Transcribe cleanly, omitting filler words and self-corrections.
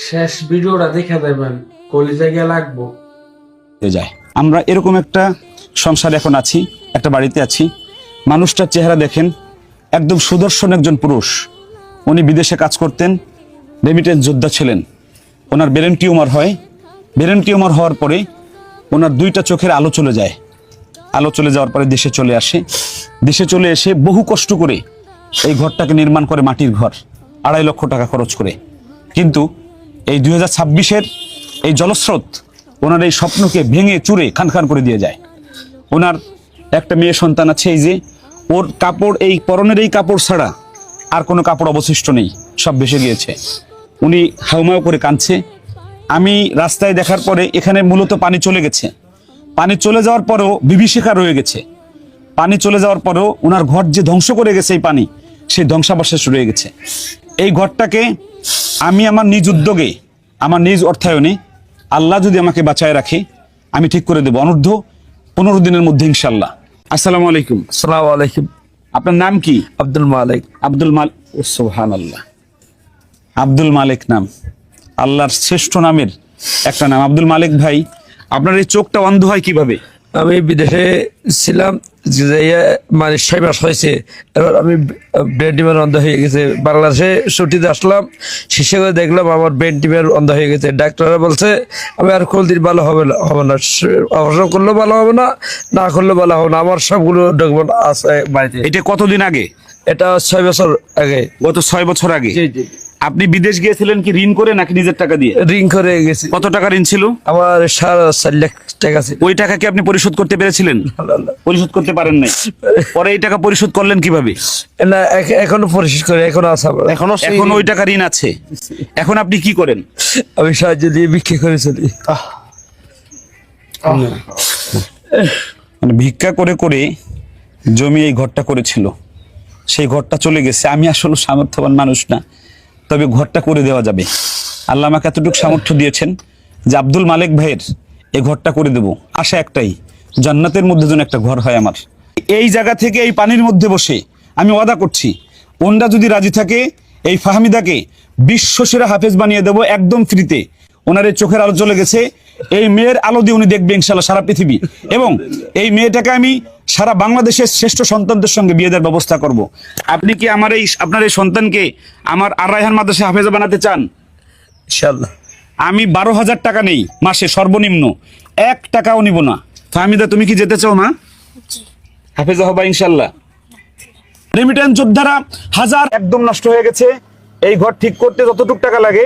শেষ ভিডিওটা দেখে দেবেন, কলিজা গিয়ে লাগবো। যায় আমরা এরকম একটা সংসার এখন আছি, একটা বাড়িতে আছি। মানুষটার চেহারা দেখেন, একদম সুদর্শন একজন পুরুষ। উনি বিদেশে কাজ করতেন, রেমিটেন্স যোদ্ধা ছিলেন। ওনার ব্রেন টিউমার হয়। ব্রেন টিউমার হওয়ার পরে ওনার দুইটা চোখের আলো চলে যায়। আলো চলে যাওয়ার পরে দেশে চলে আসে। দেশে চলে এসে বহু কষ্ট করে এই ঘরটাকে নির্মাণ করে, মাটির ঘর, 2.5 লক্ষ টাকা খরচ করে। কিন্তু এই 2026-এর এই জলস্রোত ওনার এই স্বপ্নকে ভেঙে চুরে খান খান করে দিয়ে যায়। ওনার একটা মেয়ে সন্তান আছে, এই যে ওর কাপড়, এই পরনের এই কাপড় ছাড়া আর কোনো কাপড় অবশিষ্ট নেই, সব ভেসে গিয়েছে। উনি হাউমাউ করে কাঁদছে। আমি রাস্তায় দেখার পরে এখানে মূলত পানি চলে গেছে। পানি চলে যাওয়ার পরেও বিভীষিকা রয়ে গেছে। পানি চলে যাওয়ার পরেও ওনার ঘর যে ধ্বংস করে গেছে এই পানি, সেই ধ্বংসাবশেষ রয়ে গেছে। এই ঘরটাকে আমি আমার নিজ উদ্যোগে, আমার নিজ অর্থায়নে, আল্লাহ যদি আমাকে বাঁচায় রাখে, আমি ঠিক করে দেবো অনূর্ধ্ব 15 দিনের মধ্যে ইনশাল্লাহ। আসসালামু আলাইকুম। আসসালামু আলাইকুম। আপনার নাম কি? আব্দুল মালিক। আব্দুল মালিক, সুবহানাল্লাহ। আব্দুল মালিক নাম আল্লাহর শ্রেষ্ঠ নামের একটা নাম। আব্দুল মালিক ভাই, আপনার এই চোখটা অন্ধ হয় কিভাবে? আমি বিদেশে ছিলাম, মানে 6 মাস হয়েছে। এবার আমি ব্রেন টিউমার অন্ধ হয়ে গেছে। বাংলাদেশে ছুটিতে আসলাম, শেষে করে দেখলাম আমার ব্রেন টিউমার অন্ধ হয়ে গেছে। ডাক্তাররা বলছে আমি আর কোনদিন ভালো হবে না, অপারেশন করলেও ভালো হবে না, না করলেও ভালো হবে না। আমার সবগুলো ডকুমেন্ট আছে বাড়িতে। এটা কতদিন আগে? এটা 6 বছর আগে। গত 6 বছর আগে। জি জি। আপনি বিদেশ গিয়েছিলেন কি ঋণ করে নাকি নিজের টাকা দিয়ে? ঋণ করে গেছি। কত টাকা ঋণ ছিল? আমার 4.5 লাখ টাকা ছিল। ওই টাকা কি আপনি পরিশোধ করতে পেরেছিলেন? পরিশোধ করতে পারেন নাই। পরে এই টাকা পরিশোধ করলেন কিভাবে? না, এখনো পরিশোধ করে, এখনো আছে। এখন ওই টাকা ঋণ আছে। এখন আপনি কি করেন? আমি সাহায্য দিয়ে বিক্রি করে চলি। মানে ভিক্ষা করে করে জমি এই ঘরটা করেছিল, সেই ঘরটা চলে গেছে। আমি আসলে সামর্থ্যবান মানুষ না, তবে ঘরটা করে দেওয়া যাবে। আল্লাহ আমাকে এতটুকু সামর্থ্য দিয়েছেন যে আব্দুল মালিক ভাইয়ের এই ঘরটা করে দেব। আশা একটাই, জান্নাতের মধ্যে যেন একটা ঘর হয় আমার। এই জায়গা থেকে এই পানির মধ্যে বসে আমি ওয়াদা করছি, ওনরা যদি রাজি থাকে, এই ফাহমিদাকে বিশ্বসেরা হাফেজ বানিয়ে দেবো একদম ফ্রিতে। ওনার এই চোখের আলো চলে গেছে, এই মেয়ের আলো দিয়ে উনি দেখবে ইনশাল্লাহ সারা পৃথিবী। এবং এই মেয়েটাকে আমি সারা বাংলাদেশের শ্রেষ্ঠ সন্তানদের সঙ্গে বিয়ে দেওয়ার ব্যবস্থা করব। আপনি কি আপনার এই সন্তানকে আমার আর রায়হান মাদ্রাসা হাফেজা বানাতে চান? ইনশাআল্লাহ। আমি 12,000 টাকা নেই মাসে, সর্বনিম্ন 1 টাকাও নিব না। ফাহমিদা, তুমি কি যেতে চাও মা? হাফেজা হবা ইনশাল্লাহ। রেমিটেন্স যোদ্ধারা হাজার একদম নষ্ট হয়ে গেছে। এই ঘর ঠিক করতে যতটুকু টাকা লাগে